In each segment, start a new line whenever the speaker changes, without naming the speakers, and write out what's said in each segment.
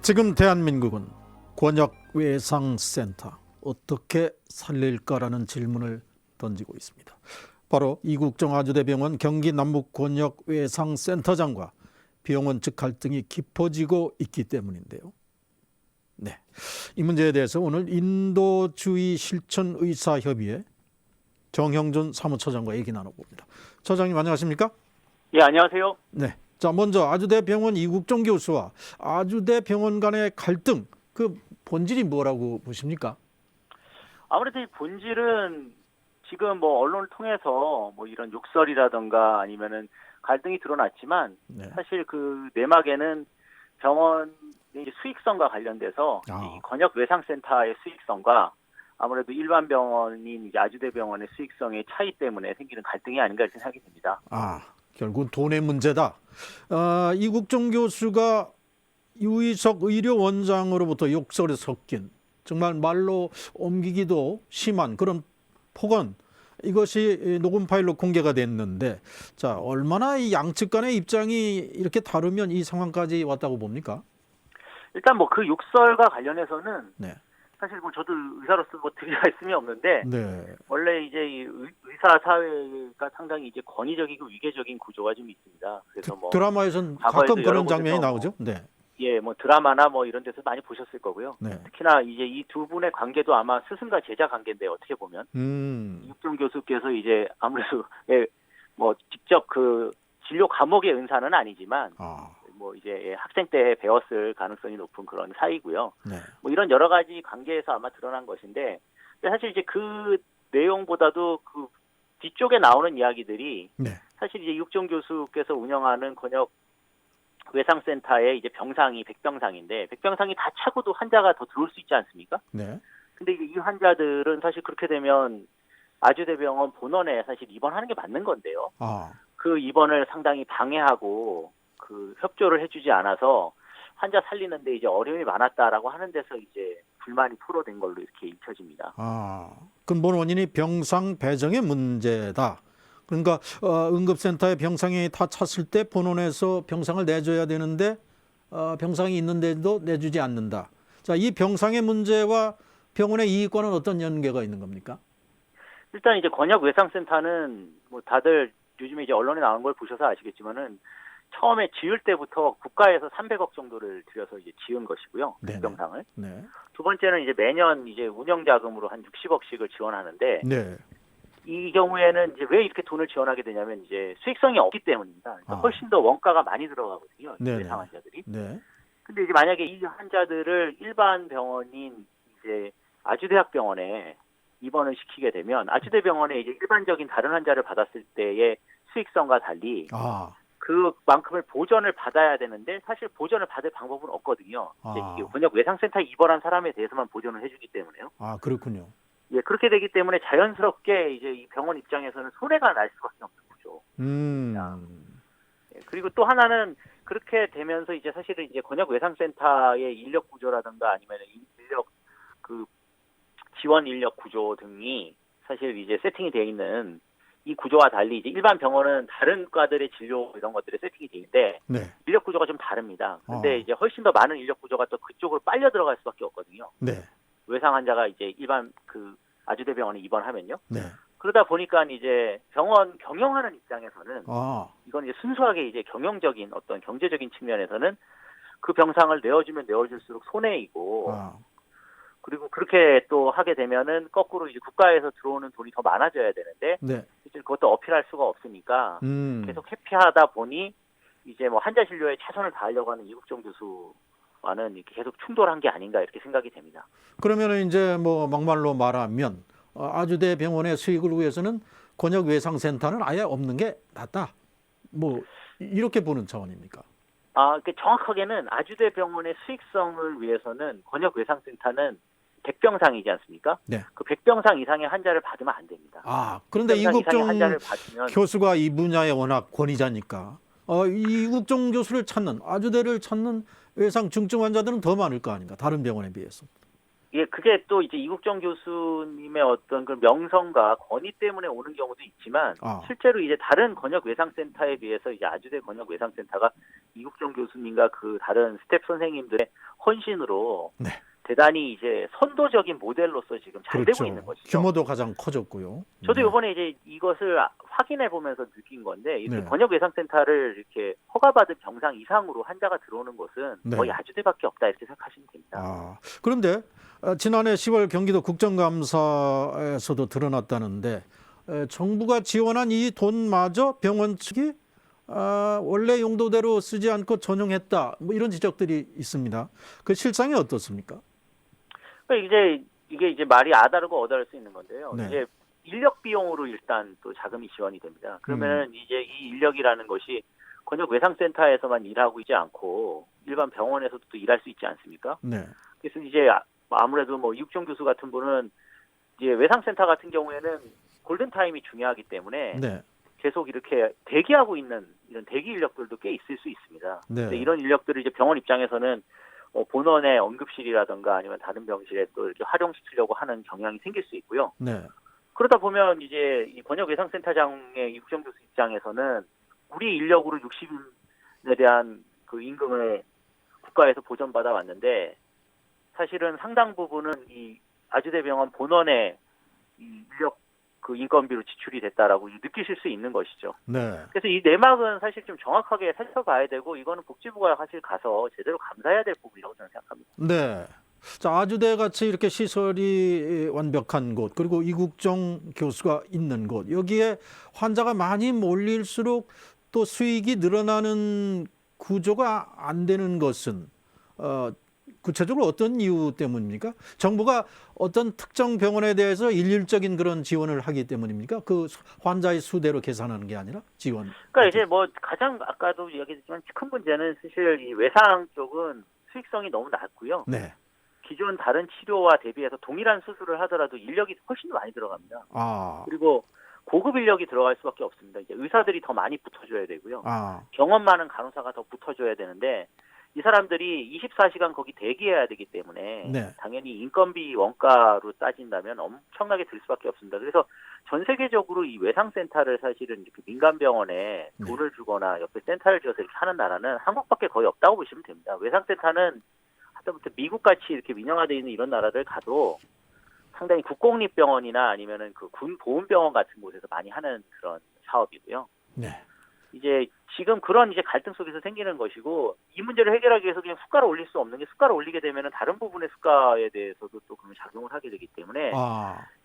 지금 대한민국은 권역외상센터 어떻게 살릴까라는 질문을 던지고 있습니다. 바로 이국종 아주대병원 경기 남북권역외상센터장과 병원 측 갈등이 깊어지고 있기 때문인데요. 네, 이 문제에 대해서 오늘 인도주의 실천의사협의회 정형준 사무처장과 얘기 나눠봅니다. 처장님 안녕하십니까?
예, 안녕하세요.
네. 자, 먼저 아주대병원 이국종 교수와 아주대병원 간의 갈등, 그 본질이 뭐라고 보십니까?
아무래도 이 본질은 지금 뭐 언론을 통해서 뭐 이런 욕설이라던가 아니면은 갈등이 드러났지만
네.
사실 그 내막에는 병원의 이제 수익성과 관련돼서 이 권역 외상센터의 수익성과 아무래도 일반 병원인 이제 아주대병원의 수익성의 차이 때문에 생기는 갈등이 아닌가 이렇게 생각이 듭니다.
결국은 돈의 문제다. 이국종 교수가 유희석 의료원장으로부터 욕설에 섞인 정말 말로 옮기기도 심한 그런 폭언, 이것이 녹음 파일로 공개가 됐는데, 자, 얼마나 이 양측 간의 입장이 이렇게 다르면 이 상황까지 왔다고 봅니까?
일단 뭐 그 욕설과 관련해서는
네.
사실 뭐 저도 의사로서 뭐 드릴 말씀이 없는데
네.
원래 이제 이 의사 사회가 상당히 이제 권위적이고 위계적인 구조가 좀 있습니다. 그래서 뭐
드라마에서는
과거에도
가끔
여러
그런 장면이
곳에서
나오죠. 네.
예, 뭐 드라마나 뭐 이런 데서 많이 보셨을 거고요.
네.
특히나 이제 이 두 분의 관계도 아마 스승과 제자 관계인데 어떻게 보면 이국종 교수께서 이제 아무래도 예, 뭐 직접 그 진료 과목의 은사는 아니지만 뭐 이제 학생 때 배웠을 가능성이 높은 그런 사이고요.
네.
뭐 이런 여러 가지 관계에서 아마 드러난 것인데 사실 이제 그 내용보다도 그 뒤쪽에 나오는 이야기들이
네.
사실 이제 이국종 교수께서 운영하는 권역 외상센터의 이제 병상이 100병상인데 100병상이 다 차고도 환자가 더 들어올 수 있지 않습니까?
네.
근데 이 환자들은 사실 그렇게 되면 아주대병원 본원에 사실 입원하는 게 맞는 건데요. 그 입원을 상당히 방해하고 그 협조를 해주지 않아서 환자 살리는데 이제 어려움이 많았다라고 하는 데서 이제 불만이 토로된 걸로 이렇게 읽혀집니다.
근본 원인이 병상 배정의 문제다. 그러니까 응급센터에 병상이 다 찼을 때 본원에서 병상을 내줘야 되는데 병상이 있는데도 내주지 않는다. 자, 이 병상의 문제와 병원의 이익과는 어떤 연계가 있는 겁니까?
일단 이제 권역 외상센터는 뭐 다들 요즘에 이제 언론에 나온 걸 보셔서 아시겠지만은 처음에 지을 때부터 국가에서 300억 정도를 들여서 이제 지은 것이고요. 병상을.
네.
두 번째는 이제 매년 이제 운영 자금으로 한 60억씩을 지원하는데
네.
이 경우에는 이제 왜 이렇게 돈을 지원하게 되냐면 이제 수익성이 없기 때문입니다. 그러니까 훨씬 더 원가가 많이 들어가거든요. 외상 환자들이.
네.
근데 이제 만약에 이 환자들을 일반 병원인 이제 아주대학병원에 입원을 시키게 되면 아주대병원에 이제 일반적인 다른 환자를 받았을 때의 수익성과 달리 그만큼을 보전을 받아야 되는데 사실 보전을 받을 방법은 없거든요. 이게 권역 외상센터에 입원한 사람에 대해서만 보전을 해주기 때문에요.
그렇군요.
예, 그렇게 되기 때문에 자연스럽게 이제 이 병원 입장에서는 손해가 날 수밖에 없는 거죠. 예, 그리고 또 하나는 그렇게 되면서 이제 사실은 이제 권역 외상센터의 인력 구조라든가 아니면 인력 그 지원 인력 구조 등이 사실 이제 세팅이 되어 있는 이 구조와 달리 이제 일반 병원은 다른 과들의 진료 이런 것들이 세팅이 되어 있는데 인력 구조가 좀 다릅니다. 근데 이제 훨씬 더 많은 인력 구조가 또 그쪽으로 빨려 들어갈 수밖에 없거든요. 외상 환자가 이제 일반 그 아주대병원에 입원하면요. 그러다 보니까 이제 병원 경영하는 입장에서는 이건 이제 순수하게 이제 경영적인 어떤 경제적인 측면에서는 그 병상을 내어주면 내어줄수록 손해이고 그리고 그렇게 또 하게 되면은 거꾸로 이제 국가에서 들어오는 돈이 더 많아져야 되는데 이제 그것도 어필할 수가 없으니까 계속 회피하다 보니 이제 뭐 환자 진료에 최선을 다하려고 하는 이국종 교수와는 이렇게 계속 충돌한 게 아닌가 이렇게 생각이 됩니다.
그러면은 이제 뭐 막말로 말하면 아주대병원의 수익을 위해서는 권역 외상센터는 아예 없는 게 낫다. 뭐 이렇게 보는 차원입니까?
그 정확하게는 아주대병원의 수익성을 위해서는 권역 외상센터는 100병상이지 않습니까? 그 100병상 이상의 환자를 받으면 안 됩니다.
그런데 이국종 교수가 이 분야에 워낙 권위자니까 이국종 교수를 찾는 아주대를 찾는 외상 중증 환자들은 더 많을 거 아닌가? 다른 병원에 비해서.
예, 그게 또 이제 이국정 교수님의 어떤 그 명성과 권위 때문에 오는 경우도 있지만 실제로 이제 다른 권역 외상센터에 비해서 이제 아주대 권역 외상센터가 이국정 교수님과 그 다른 스텝 선생님들의 헌신으로
네.
대단히 이제 선도적인 모델로서 지금 잘
그렇죠.
되고 있는 것이죠.
규모도 가장 커졌고요.
저도
네.
이번에 이제 이것을 확인해 보면서 느낀 건데 이렇게
네.
권역 외상센터를 이렇게 허가받은 병상 이상으로 환자가 들어오는 곳은
네.
거의 아주대밖에 없다 이렇게 생각하시면 됩니다.
그런데 지난해 10월 경기도 국정감사에서도 드러났다는데 정부가 지원한 이 돈마저 병원 측이 원래 용도대로 쓰지 않고 전용했다. 뭐 이런 지적들이 있습니다. 그 실상이 어떻습니까?
그러니까 이게 이제 말이 아다르고 어다를 수 있는 건데요.
네.
이제 인력 비용으로 일단 또 자금이 지원이 됩니다. 그러면 이제 이 인력이라는 것이 권역 외상센터에서만 일하고 있지 않고 일반 병원에서도 또 일할 수 있지 않습니까?
네.
그래서 이제 아무래도 뭐 이국정 교수 같은 분은 이제 외상센터 같은 경우에는 골든타임이 중요하기 때문에
네.
계속 이렇게 대기하고 있는 이런 대기 인력들도 꽤 있을 수 있습니다.
네.
근데 이런 인력들을 이제 병원 입장에서는 본원의 응급실이라든가 아니면 다른 병실에 또 이렇게 활용시키려고 하는 경향이 생길 수 있고요.
네.
그러다 보면 이제 이 권역외상센터장의 이국정 교수 입장에서는 우리 인력으로 60인에 대한 그 임금을 국가에서 보전받아 왔는데 사실은 상당 부분은 이 아주대병원 본원의 이 인력 그 인건비로 지출이 됐다라고 느끼실 수 있는 것이죠.
네.
그래서 이 내막은 사실 좀 정확하게 살펴봐야 되고 이거는 복지부가 사실 가서 제대로 감사해야 될 부분이라고 저는 생각합니다.
네. 자, 아주대 같이 이렇게 시설이 완벽한 곳, 그리고 이국정 교수가 있는 곳, 여기에 환자가 많이 몰릴수록 또 수익이 늘어나는 구조가 안 되는 것은 구체적으로 어떤 이유 때문입니까? 정부가 어떤 특정 병원에 대해서 일률적인 그런 지원을 하기 때문입니까? 그 환자의 수대로 계산하는 게 아니라 지원.
그러니까 이제 뭐 가장 아까도 이야기했지만 큰 문제는 사실 이 외상 쪽은 수익성이 너무 낮고요.
네.
기존 다른 치료와 대비해서 동일한 수술을 하더라도 인력이 훨씬 더 많이 들어갑니다. 그리고 고급 인력이 들어갈 수밖에 없습니다. 이제 의사들이 더 많이 붙어줘야 되고요. 경험 많은 간호사가 더 붙어줘야 되는데 이 사람들이 24시간 거기 대기해야 되기 때문에
네.
당연히 인건비 원가로 따진다면 엄청나게 들 수밖에 없습니다. 그래서 전 세계적으로 이 외상센터를 사실은 이렇게 민간 병원에 돈을 주거나 옆에 센터를 지어서 이렇게 하는 나라는 한국밖에 거의 없다고 보시면 됩니다. 외상센터는 하다못해 미국같이 이렇게 민영화되어 있는 이런 나라들 가도 상당히 국공립병원이나 아니면은 그 군 보훈병원 같은 곳에서 많이 하는 그런 사업이고요.
네.
이제 지금 그런 이제 갈등 속에서 생기는 것이고 이 문제를 해결하기 위해서 그냥 수가를 올릴 수 없는 게 수가를 올리게 되면은 다른 부분의 수가에 대해서도 또 그런 작용을 하게 되기 때문에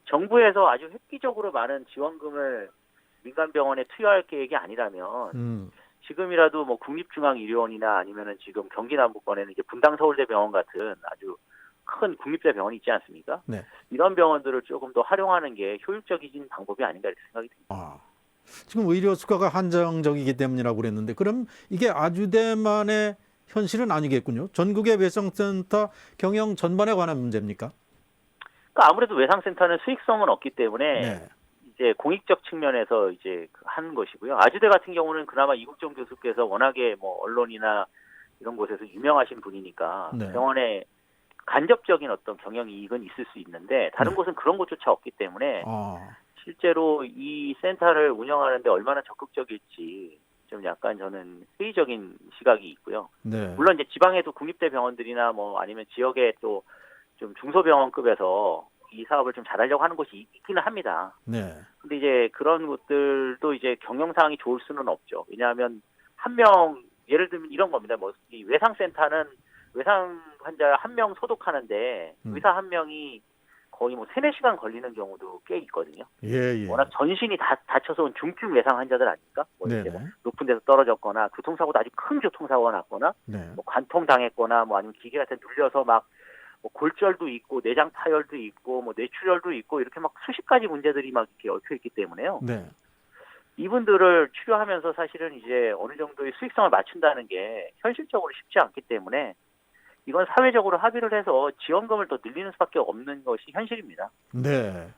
정부에서 아주 획기적으로 많은 지원금을 민간 병원에 투여할 계획이 아니라면 지금이라도 뭐 국립중앙의료원이나 아니면은 지금 경기 남부권에는 이제 분당서울대병원 같은 아주 큰 국립대 병원이 있지 않습니까?
네.
이런 병원들을 조금 더 활용하는 게 효율적인 방법이 아닌가 이렇게 생각이 듭니다.
지금 의료 수가가 한정적이기 때문이라고 그랬는데 그럼 이게 아주대만의 현실은 아니겠군요. 전국의 외상센터 경영 전반에 관한 문제입니까?
그러니까 아무래도 외상센터는 수익성은 없기 때문에
네.
이제 공익적 측면에서 이제 하는 것이고요. 아주대 같은 경우는 그나마 이국정 교수께서 워낙에 뭐 언론이나 이런 곳에서 유명하신 분이니까
네.
병원에 간접적인 어떤 경영 이익은 있을 수 있는데 다른 곳은 그런 것조차 없기 때문에 실제로 이 센터를 운영하는데 얼마나 적극적일지 좀 약간 저는 회의적인 시각이 있고요.
네.
물론 이제 지방에도 국립대 병원들이나 뭐 아니면 지역에 또 좀 중소병원급에서 이 사업을 좀 잘하려고 하는 곳이 있기는 합니다.
네.
근데 이제 그런 곳들도 이제 경영 상황이 좋을 수는 없죠. 왜냐하면 한 명 예를 들면 이런 겁니다. 뭐 이 외상센터는 외상 환자 한 명 소독하는데 의사 한 명이 거의 뭐 3-4시간 걸리는 경우도 꽤 있거든요.
예.
워낙 전신이 다쳐서 온 중증 외상 환자들 아닙니까? 뭐 이제 뭐 높은 데서 떨어졌거나 교통사고도 아주 큰 교통사고가 났거나 뭐 관통 당했거나 뭐 아니면 기계 같은 데 눌려서 막 뭐 골절도 있고 내장 파열도 있고 뭐 뇌출혈도 있고 이렇게 막 수십 가지 문제들이 막 이렇게 얽혀 있기 때문에요.
네.
이분들을 치료하면서 사실은 이제 어느 정도의 수익성을 맞춘다는 게 현실적으로 쉽지 않기 때문에 이건 사회적으로 합의를 해서 지원금을 더 늘리는 수밖에 없는 것이 현실입니다.
네.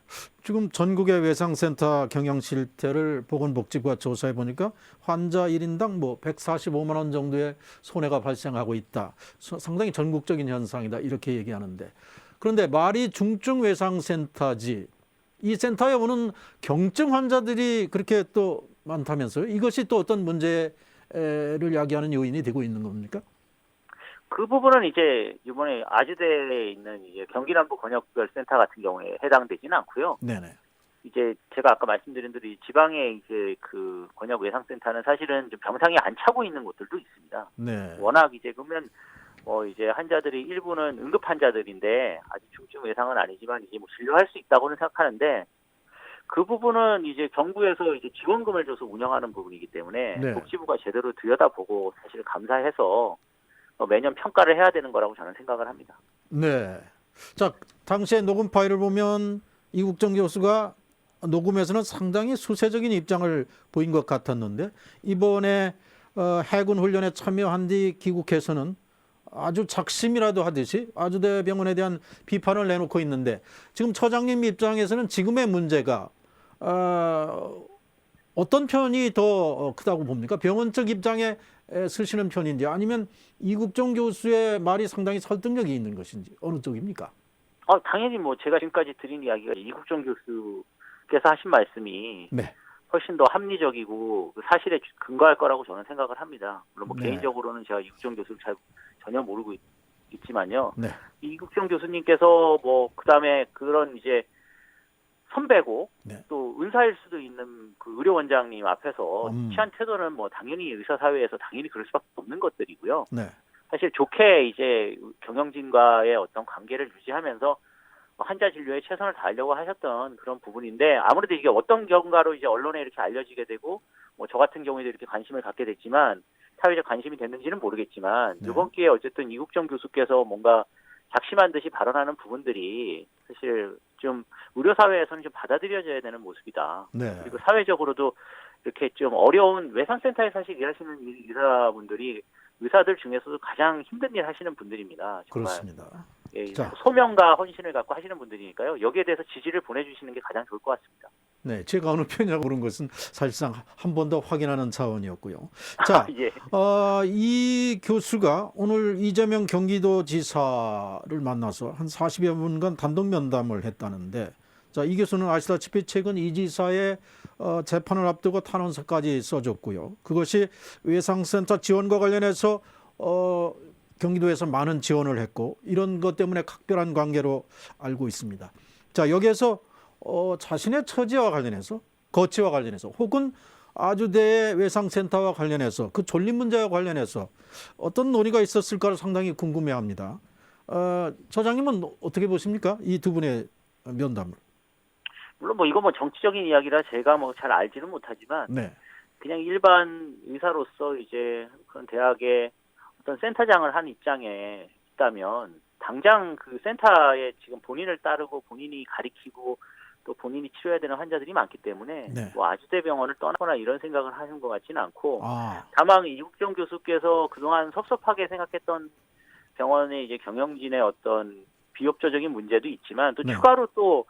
지금 전국의 외상센터 경영 실태를 보건복지부가 조사해 보니까 환자 1인당 뭐 145만 원 정도의 손해가 발생하고 있다. 상당히 전국적인 현상이다. 이렇게 얘기하는데 그런데 말이 중증외상센터지 이 센터에 오는 경증 환자들이 그렇게 또 많다면서요? 이것이 또 어떤 문제를 야기하는 요인이 되고 있는 겁니까?
그 부분은 이제 이번에 아주대에 있는 이제 경기남부 권역별센터 같은 경우에 해당되지는 않고요.
네네.
이제 제가 아까 말씀드린 대로 이 지방의 이제 그 권역 외상센터는 사실은 좀 병상이 안 차고 있는 곳들도 있습니다.
네.
워낙 이제 그러면 이제 환자들이 일부는 응급 환자들인데 아직 중증 외상은 아니지만 이제 뭐 진료할 수 있다고는 생각하는데 그 부분은 이제 정부에서 이제 지원금을 줘서 운영하는 부분이기 때문에
네.
복지부가 제대로 들여다보고 사실 감사해서 매년 평가를 해야 되는 거라고 저는 생각을 합니다.
네. 자, 당시에 녹음 파일을 보면 이국정 교수가 녹음에서는 상당히 수세적인 입장을 보인 것 같았는데 이번에 해군 훈련에 참여한 뒤 귀국해서는 아주 작심이라도 하듯이 아주대병원에 대한 비판을 내놓고 있는데 지금 처장님 입장에서는 지금의 문제가 어떤 편이 더 크다고 봅니까? 병원 측 입장에 서시는 편인지 아니면 이국정 교수의 말이 상당히 설득력이 있는 것인지 어느 쪽입니까?
당연히 뭐 제가 지금까지 드린 이야기가 이국정 교수께서 하신 말씀이
네.
훨씬 더 합리적이고 그 사실에 근거할 거라고 저는 생각을 합니다. 물론 뭐
네.
개인적으로는 제가 이국정 교수를 전혀 모르고 있지만요.
네.
이국정 교수님께서 뭐 그다음에 그런 이제 선배고
네.
또 의사일 수도 있는 그 의료원장님 앞에서 취한 태도는 뭐 당연히 의사 사회에서 당연히 그럴 수밖에 없는 것들이고요.
네.
사실 좋게 이제 경영진과의 어떤 관계를 유지하면서 환자 진료에 최선을 다하려고 하셨던 그런 부분인데 아무래도 이게 어떤 경과로 이제 언론에 이렇게 알려지게 되고 뭐 저 같은 경우에도 이렇게 관심을 갖게 됐지만 사회적 관심이 됐는지는 모르겠지만
네.
이번 기회에 어쨌든 이국정 교수께서 뭔가 작심한 듯이 발언하는 부분들이 사실 좀 의료 사회에서는 좀 받아들여져야 되는 모습이다.
네.
그리고 사회적으로도 이렇게 좀 어려운 외상센터에 사실 일하시는 의사분들이 의사들 중에서도 가장 힘든 일 하시는 분들입니다. 정말.
그렇습니다.
예,
자.
소명과 헌신을 갖고 하시는 분들이니까요. 여기에 대해서 지지를 보내주시는 게 가장 좋을 것 같습니다.
네, 제가 어느 편이냐고 그런 것은 사실상 한 번 더 확인하는 차원이었고요. 자,
예.
이 교수가 오늘 이재명 경기도지사를 만나서 한 40여 분간 단독 면담을 했다는데, 자, 이 교수는 아시다시피 최근 이 지사의 재판을 앞두고 탄원서까지 써줬고요. 그것이 외상센터 지원과 관련해서 경기도에서 많은 지원을 했고 이런 것 때문에 각별한 관계로 알고 있습니다. 자, 여기에서 자신의 처지와 관련해서 거치와 관련해서 혹은 아주대의 외상센터와 관련해서 그 존립 문제와 관련해서 어떤 논의가 있었을까를 상당히 궁금해합니다. 처장님은 어떻게 보십니까? 이 두 분의 면담을.
물론 뭐 이거 뭐 정치적인 이야기라 제가 뭐 잘 알지는 못하지만
네.
그냥 일반 의사로서 이제 그런 대학의 어떤 센터장을 한 입장에 있다면 당장 그 센터에 지금 본인을 따르고 본인이 가리키고 또 본인이 치료해야 되는 환자들이 많기 때문에
네.
뭐 아주대병원을 떠나거나 이런 생각을 하는 것 같지는 않고
아,
다만 이국정 교수께서 그동안 섭섭하게 생각했던 병원의 이제 경영진의 어떤 비협조적인 문제도 있지만 또
네.
추가로 또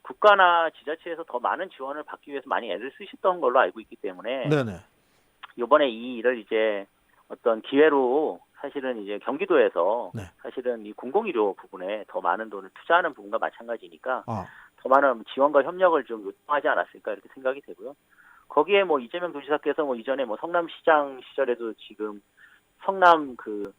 국가나 지자체에서 더 많은 지원을 받기 위해서 많이 애를 쓰셨던 걸로 알고 있기 때문에
네네.
이번에 이 일을 이제 어떤 기회로 사실은 이제 경기도에서
네.
사실은 이 공공의료 부분에 더 많은 돈을 투자하는 부분과 마찬가지니까
아,
더 많은 지원과 협력을 좀 요청하지 않았을까 이렇게 생각이 되고요. 거기에 뭐 이재명 도지사께서 뭐 이전에 뭐 성남시장 시절에도 지금 성남 그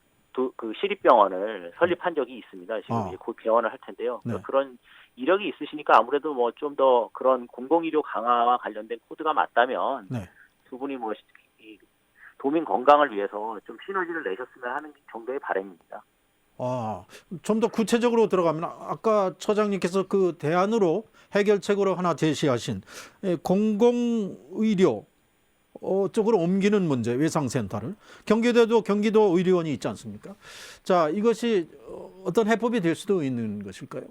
시립병원을 설립한 적이 있습니다. 지금 이제 곧 개원을 할 텐데요.
네.
그런 이력이 있으시니까 아무래도 뭐 좀 더 그런 공공의료 강화와 관련된 코드가 맞다면
네.
두 분이 뭐 이 도민 건강을 위해서 좀 시너지를 내셨으면 하는 정도의 바람입니다.
좀 더 구체적으로 들어가면 아까 처장님께서 그 대안으로 해결책으로 하나 제시하신 공공의료 쪽으로 옮기는 문제, 외상센터를 경기도에도 경기도 의료원이 있지 않습니까? 자, 이것이 어떤 해법이 될 수도 있는 것일까요?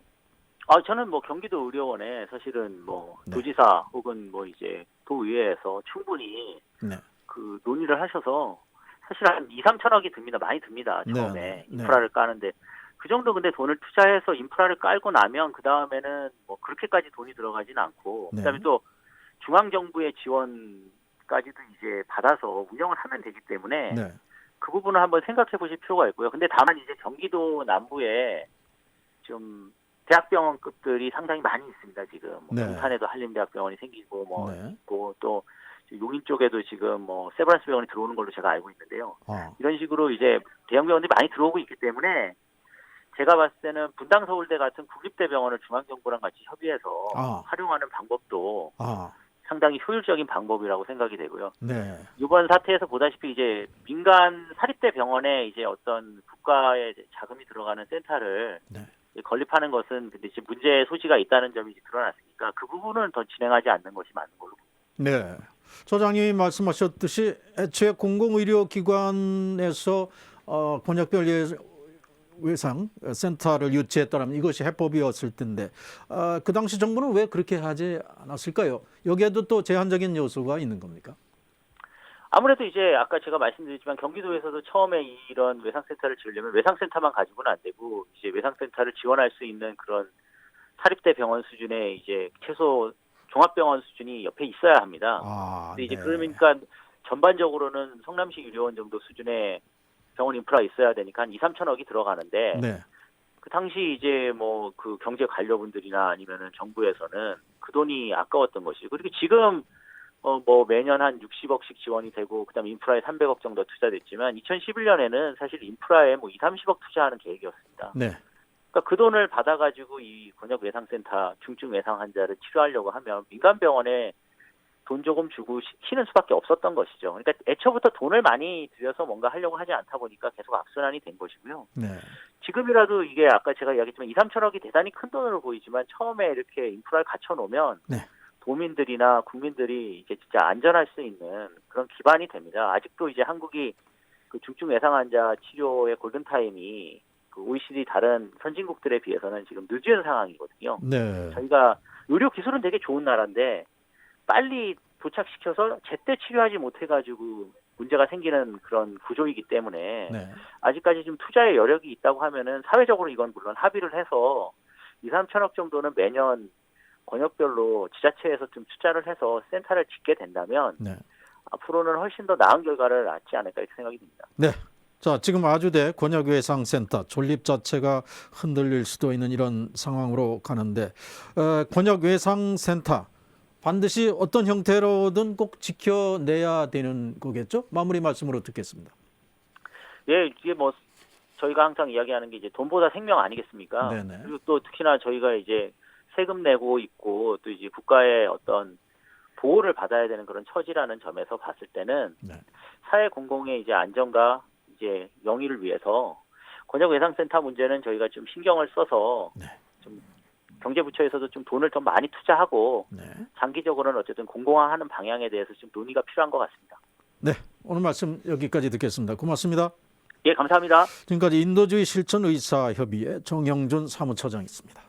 저는 뭐 경기도 의료원에 사실은 뭐
네.
도지사 혹은 뭐 이제 도의회에서 충분히
네.
그 논의를 하셔서 사실 한 2, 3천억이 듭니다. 많이 듭니다. 처음에
네.
인프라를 까는데 그 정도 근데 돈을 투자해서 인프라를 깔고 나면 그 다음에는 뭐 그렇게까지 돈이 들어가지는 않고
네.
그다음에 또 중앙 정부의 지원까지도 이제 받아서 운영을 하면 되기 때문에
네.
그 부분을 한번 생각해 보실 필요가 있고요. 근데 다만 이제 경기도 남부에 좀 대학병원급들이 상당히 많이 있습니다. 지금
네.
동탄에도 한림대학병원이 생기고 뭐
네.
있고 또 용인 쪽에도 지금 뭐 세브란스 병원이 들어오는 걸로 제가 알고 있는데요. 이런 식으로 이제 대형 병원들이 많이 들어오고 있기 때문에 제가 봤을 때는 분당 서울대 같은 국립대 병원을 중앙정부랑 같이 협의해서 활용하는 방법도 상당히 효율적인 방법이라고 생각이 되고요.
네.
이번 사태에서 보다시피 이제 민간 사립대 병원에 이제 어떤 국가의 자금이 들어가는 센터를
네.
건립하는 것은 근데 지금 문제의 소지가 있다는 점이 이제 드러났으니까 그 부분은 더 진행하지 않는 것이 맞는 걸로 봅니다.
네. 소장님이 말씀하셨듯이 애초에 공공의료기관에서 곤약별 외상 센터를 유치했다면 이것이 해법이었을 텐데 그 당시 정부는 왜 그렇게 하지 않았을까요? 여기에도 또 제한적인 요소가 있는 겁니까?
아무래도 이제 아까 제가 말씀드렸지만 경기도에서도 처음에 이런 외상센터를 지으려면 외상센터만 가지고는 안 되고 이제 외상센터를 지원할 수 있는 그런 사립대 병원 수준의 이제 최소 종합병원 수준이 옆에 있어야 합니다. 근데 이제
네.
그러니까 전반적으로는 성남시 유료원 정도 수준의 병원 인프라가 있어야 되니까 한 2, 3천억이 들어가는데
네.
그 당시 이제 뭐 그 경제 관료분들이나 아니면은 정부에서는 그 돈이 아까웠던 것이죠. 그리고 지금 뭐 매년 한 60억씩 지원이 되고 그다음에 인프라에 300억 정도 투자됐지만 2011년에는 사실 인프라에 뭐 2, 30억 투자하는 계획이었습니다.
네.
그러니까 그 돈을 받아가지고 이 권역 외상센터 중증 외상 환자를 치료하려고 하면 민간 병원에 돈 조금 주고 시키는 수밖에 없었던 것이죠. 그러니까 애초부터 돈을 많이 들여서 뭔가 하려고 하지 않다 보니까 계속 악순환이 된 것이고요.
네.
지금이라도 이게 아까 제가 이야기했지만 2, 3천억이 대단히 큰 돈으로 보이지만 처음에 이렇게 인프라를 갖춰놓으면
네.
도민들이나 국민들이 이제 진짜 안전할 수 있는 그런 기반이 됩니다. 아직도 이제 한국이 그 중증 외상 환자 치료의 골든타임이 그 OECD 다른 선진국들에 비해서는 지금 늦은 상황이거든요.
네.
저희가 의료 기술은 되게 좋은 나라인데 빨리 도착시켜서 제때 치료하지 못해가지고 문제가 생기는 그런 구조이기 때문에
네.
아직까지 좀 투자의 여력이 있다고 하면은 사회적으로 이건 물론 합의를 해서 2, 3천억 정도는 매년 권역별로 지자체에서 좀 투자를 해서 센터를 짓게 된다면
네.
앞으로는 훨씬 더 나은 결과를 낳지 않을까 이렇게 생각이 듭니다.
네. 자, 지금 아주대 권역외상센터 존립 자체가 흔들릴 수도 있는 이런 상황으로 가는데 권역외상센터 반드시 어떤 형태로든 꼭 지켜내야 되는 거겠죠? 마무리 말씀으로 듣겠습니다.
예, 이게 뭐 저희가 항상 이야기하는 게 이제 돈보다 생명 아니겠습니까?
네네.
그리고 또 특히나 저희가 이제 세금 내고 있고 또 이제 국가의 어떤 보호를 받아야 되는 그런 처지라는 점에서 봤을 때는
네.
사회 공공의 이제 안전과 이제 영위를 위해서 권역외상센터 문제는 저희가 좀 신경을 써서
네.
좀 경제부처에서도 좀 돈을 더 많이 투자하고
네.
장기적으로는 어쨌든 공공화하는 방향에 대해서 좀 논의가 필요한 것 같습니다.
네. 오늘 말씀 여기까지 듣겠습니다. 고맙습니다.
예, 감사합니다.
지금까지 인도주의 실천의사협의회 정영준 사무처장이었습니다.